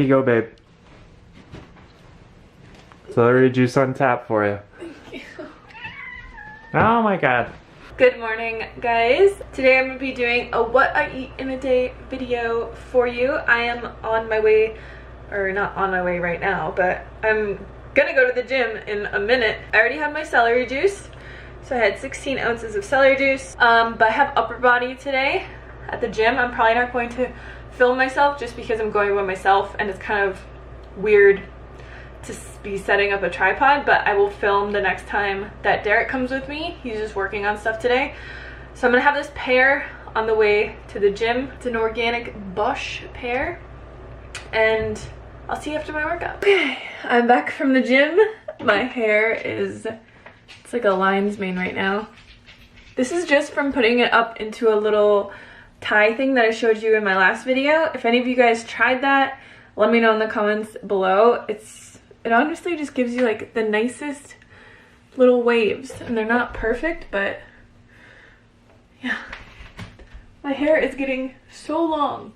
you go, babe. Celery juice on tap for you. Thank you. Oh my god. Good morning, guys. Today I'm going to be doing a what I eat in a day video for you. I am on my way, or not on my way right now, but I'm gonna go to the gym in a minute. I already had my celery juice, so I had 16 ounces of celery juice, but I have upper body today at the gym. I'm probably not going to film myself just because I'm going by myself and it's kind of weird to be setting up a tripod, but I will film the next time that Derek comes with me. He's just working on stuff today. So I'm gonna have this pear on the way to the gym. It's an organic bush pear, and I'll see you after my workout. Okay, I'm back from the gym. My hair is, it's like a lion's mane right now. This is just from putting it up into a little tie thing that I showed you in my last video. If any of you guys tried that, let me know in the comments below. It honestly just gives you like the nicest little waves, and they're not perfect, but yeah. My hair is getting so long.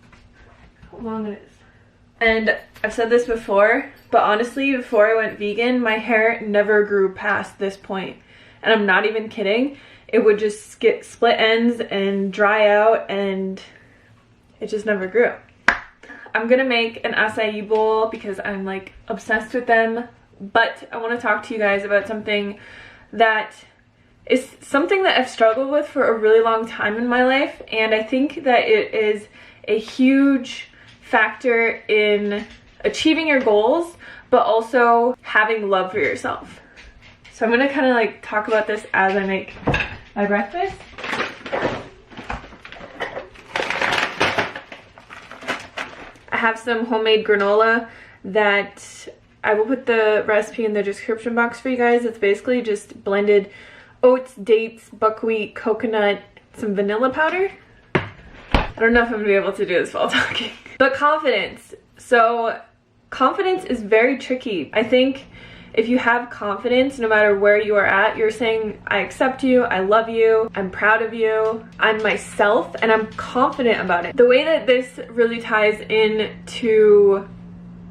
How long it is. And I've said this before, but honestly, before I went vegan, my hair never grew past this point. And I'm not even kidding. It would just get split ends and dry out, and it just never grew. I'm gonna make an acai bowl because I'm like obsessed with them, but I want to talk to you guys about something that is something that I've struggled with for a really long time in my life, and I think that it is a huge factor in achieving your goals, but also having love for yourself. So I'm gonna kind of like talk about this as I make my breakfast. I have some homemade granola that I will put the recipe in the description box for you guys. It's basically just blended oats, dates, buckwheat, coconut, some vanilla powder. I don't know if I'm gonna be able to do this while talking. But confidence. So confidence is very tricky. I think if you have confidence, no matter where you are at, you're saying, I accept you, I love you, I'm proud of you, I'm myself, and I'm confident about it. The way that this really ties into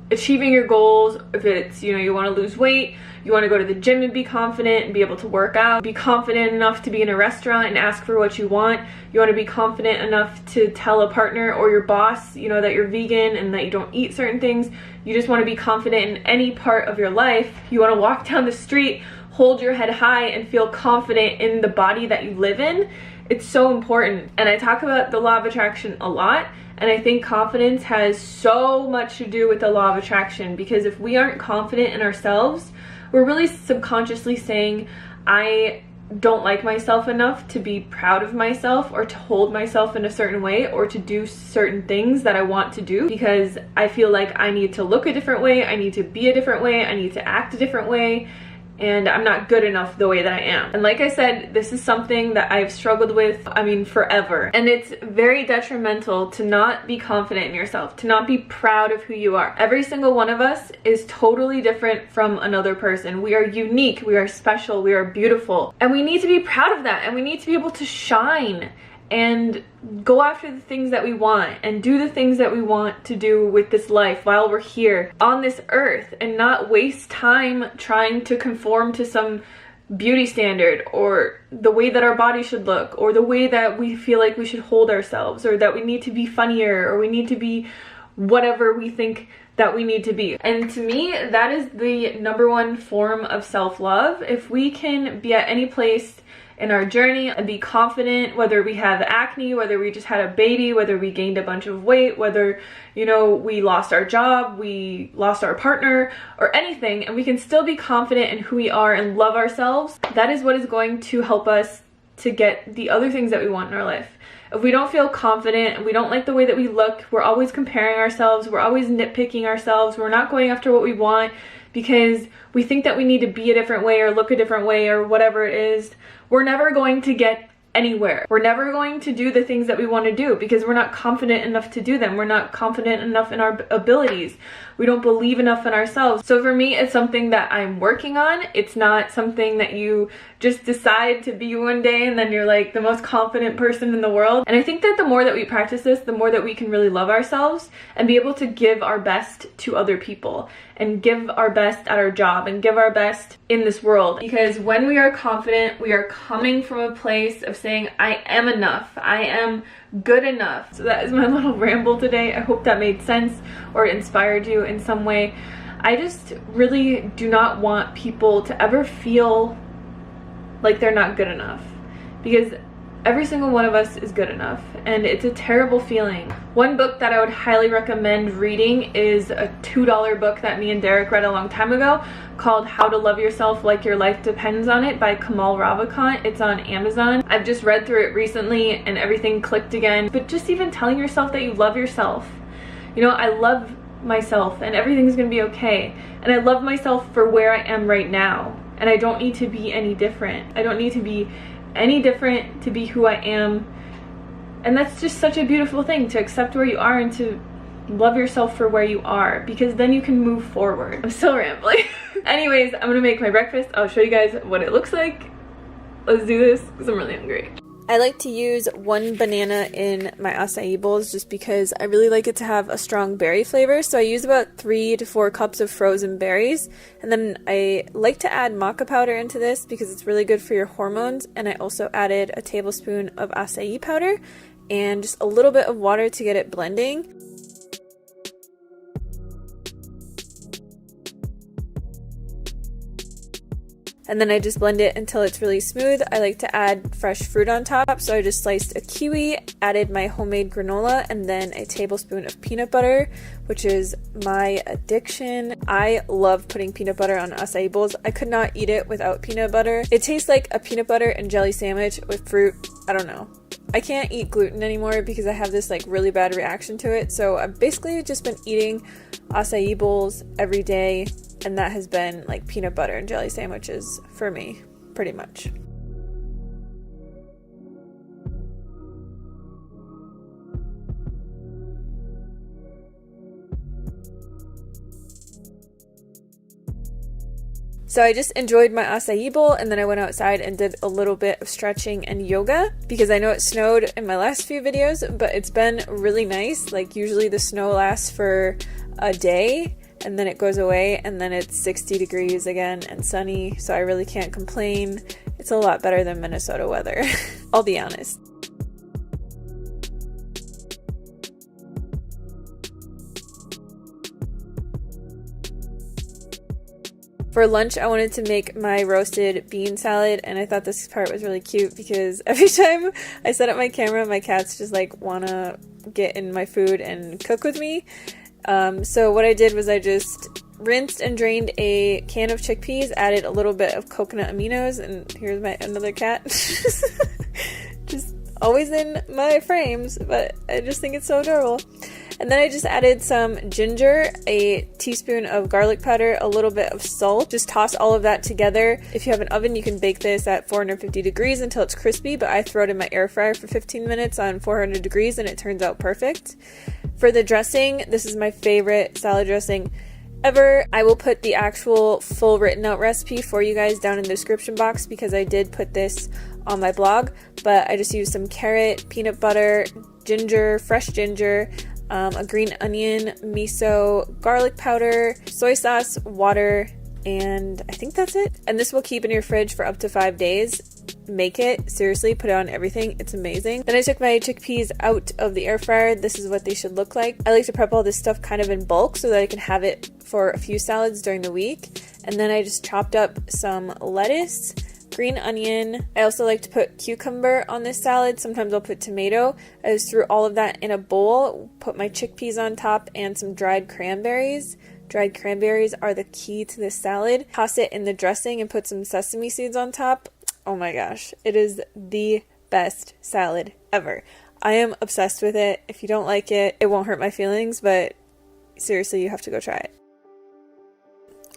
achieving your goals, if it's, you know, you want to lose weight, you want to go to the gym and be confident and be able to work out, be confident enough to be in a restaurant and ask for what you want, you want to be confident enough to tell a partner or your boss, you know, that you're vegan and that you don't eat certain things, you just want to be confident in any part of your life, you want to walk down the street, hold your head high and feel confident in the body that you live in. It's so important. And I talk about the law of attraction a lot, and I think confidence has so much to do with the law of attraction, because if we aren't confident in ourselves, we're really subconsciously saying, I don't like myself enough to be proud of myself or to hold myself in a certain way or to do certain things that I want to do, because I feel like I need to look a different way, I need to be a different way, I need to act a different way, and I'm not good enough the way that I am. And like I said, this is something that I've struggled with, I mean, forever. And it's very detrimental to not be confident in yourself, to not be proud of who you are. Every single one of us is totally different from another person. We are unique, we are special, we are beautiful. And we need to be proud of that, and we need to be able to shine and go after the things that we want and do the things that we want to do with this life while we're here on this earth, and not waste time trying to conform to some beauty standard or the way that our body should look or the way that we feel like we should hold ourselves, or that we need to be funnier or we need to be whatever we think that we need to be. And to me, that is the #1 form of self-love. If we can be at any place in our journey and be confident, whether we have acne, whether we just had a baby, whether we gained a bunch of weight, whether, you know, we lost our job, we lost our partner, or anything, and we can still be confident in who we are and love ourselves, that is what is going to help us to get the other things that we want in our life. If we don't feel confident and we don't like the way that we look, we're always comparing ourselves, we're always nitpicking ourselves, we're not going after what we want because we think that we need to be a different way or look a different way or whatever it is, we're never going to get anywhere. We're never going to do the things that we want to do because we're not confident enough to do them. We're not confident enough in our abilities. We don't believe enough in ourselves. So for me, it's something that I'm working on. It's not something that you just decide to be one day and then you're like the most confident person in the world. And I think that the more that we practice this, the more that we can really love ourselves and be able to give our best to other people and give our best at our job and give our best in this world. Because when we are confident, we are coming from a place of saying, I am enough. I am good enough. So that is my little ramble today. I hope that made sense or inspired you in some way. I just really do not want people to ever feel like they're not good enough, because every single one of us is good enough, and it's a terrible feeling. One book that I would highly recommend reading is a $2 book that me and Derek read a long time ago called How to Love Yourself Like Your Life Depends on It by Kamal Ravikant. It's on Amazon. I've just read through it recently and everything clicked again. But just even telling yourself that you love yourself. You know, I love myself and everything's gonna be okay. And I love myself for where I am right now. And I don't need to be any different. I don't need to be any different to be who I am. And that's just such a beautiful thing, to accept where you are and to love yourself for where you are, because then you can move forward. I'm still rambling. Anyways, I'm gonna make my breakfast. I'll show you guys what it looks like. Let's do this because I'm really hungry. I like to use 1 banana in my acai bowls just because I really like it to have a strong berry flavor. So I use about 3 to 4 cups of frozen berries. And then I like to add maca powder into this because it's really good for your hormones. And I also added a tablespoon of acai powder and just a little bit of water to get it blending. And then I just blend it until it's really smooth. I like to add fresh fruit on top, so I just sliced a kiwi, added my homemade granola, and then a tablespoon of peanut butter, which is my addiction. I love putting peanut butter on acai bowls. I could not eat it without peanut butter. It tastes like a peanut butter and jelly sandwich with fruit. I don't know. I can't eat gluten anymore because I have this like really bad reaction to it, so I've basically just been eating acai bowls every day. And that has been like peanut butter and jelly sandwiches for me, pretty much. So I just enjoyed my acai bowl, and then I went outside and did a little bit of stretching and yoga because I know it snowed in my last few videos, but it's been really nice. Like usually the snow lasts for a day and then it goes away, and then it's 60 degrees again and sunny, so I really can't complain. It's a lot better than Minnesota weather, I'll be honest. For lunch, I wanted to make my roasted bean salad, and I thought this part was really cute because every time I set up my camera, my cats just like wanna get in my food and cook with me. So what I did was I just rinsed and drained a can of chickpeas, added a little bit of coconut aminos, and here's my another cat. Just always in my frames, but I just think it's so adorable. And then I just added some ginger, a teaspoon of garlic powder, a little bit of salt. Just toss all of that together. If you have an oven, you can bake this at 450 degrees until it's crispy, but I throw it in my air fryer for 15 minutes on 400 degrees and it turns out perfect. For the dressing, this is my favorite salad dressing ever. I will put the actual full written out recipe for you guys down in the description box because I did put this on my blog, but I just used some carrot, peanut butter, ginger, fresh ginger, a green onion, miso, garlic powder, soy sauce, water, and I think that's it. And this will keep in your fridge for up to 5 days. Make it, seriously, put it on everything, it's amazing. Then I took my chickpeas out of the air fryer. This is what they should look like. I like to prep all this stuff kind of in bulk so that I can have it for a few salads during the week. And then I just chopped up some lettuce, green onion. I also like to put cucumber on this salad. Sometimes I'll put tomato. I just threw all of that in a bowl, put my chickpeas on top and some dried cranberries. Dried cranberries are the key to this salad. Toss it in the dressing and put some sesame seeds on top. Oh my gosh, it is the best salad ever. I am obsessed with it. If you don't like it, it won't hurt my feelings, but seriously, you have to go try it.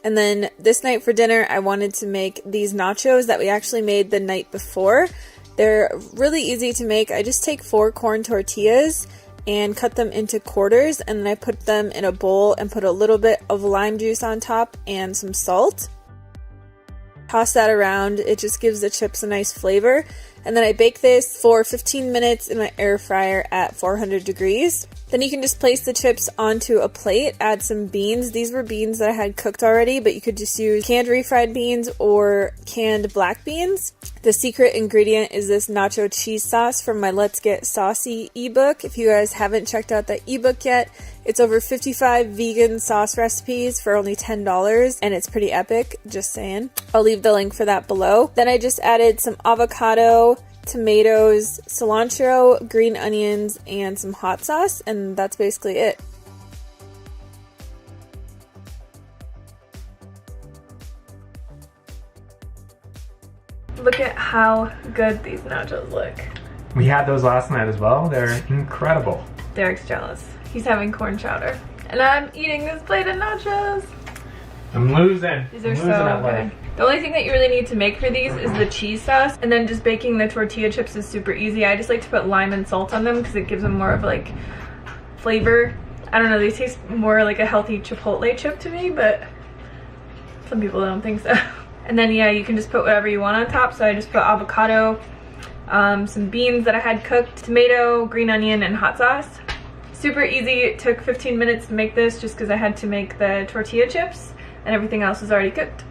And then this night for dinner, I wanted to make these nachos that we actually made the night before. They're really easy to make. I just take 4 corn tortillas and cut them into quarters, and then I put them in a bowl and put a little bit of lime juice on top and some salt. Toss that around. It just gives the chips a nice flavor. And then I bake this for 15 minutes in my air fryer at 400 degrees. Then you can just place the chips onto a plate, add some beans. These were beans that I had cooked already, but you could just use canned refried beans or canned black beans. The secret ingredient is this nacho cheese sauce from my Let's Get Saucy ebook. If you guys haven't checked out that ebook yet, it's over 55 vegan sauce recipes for only $10, and it's pretty epic, just saying. I'll leave the link for that below. Then I just added some avocado, tomatoes, cilantro, green onions, and some hot sauce, and that's basically it. Look at how good these nachos look. We had those last night as well. They're incredible. Derek's jealous. He's having corn chowder. And I'm eating this plate of nachos. I'm losing. These are so good. The only thing that you really need to make for these is the cheese sauce, and then just baking the tortilla chips is super easy. I just like to put lime and salt on them because it gives them more of like flavor. I don't know, they taste more like a healthy Chipotle chip to me, but some people don't think so. And then yeah, you can just put whatever you want on top. So I just put avocado, some beans that I had cooked, tomato, green onion, and hot sauce. Super easy. It took 15 minutes to make this just because I had to make the tortilla chips and everything else was already cooked.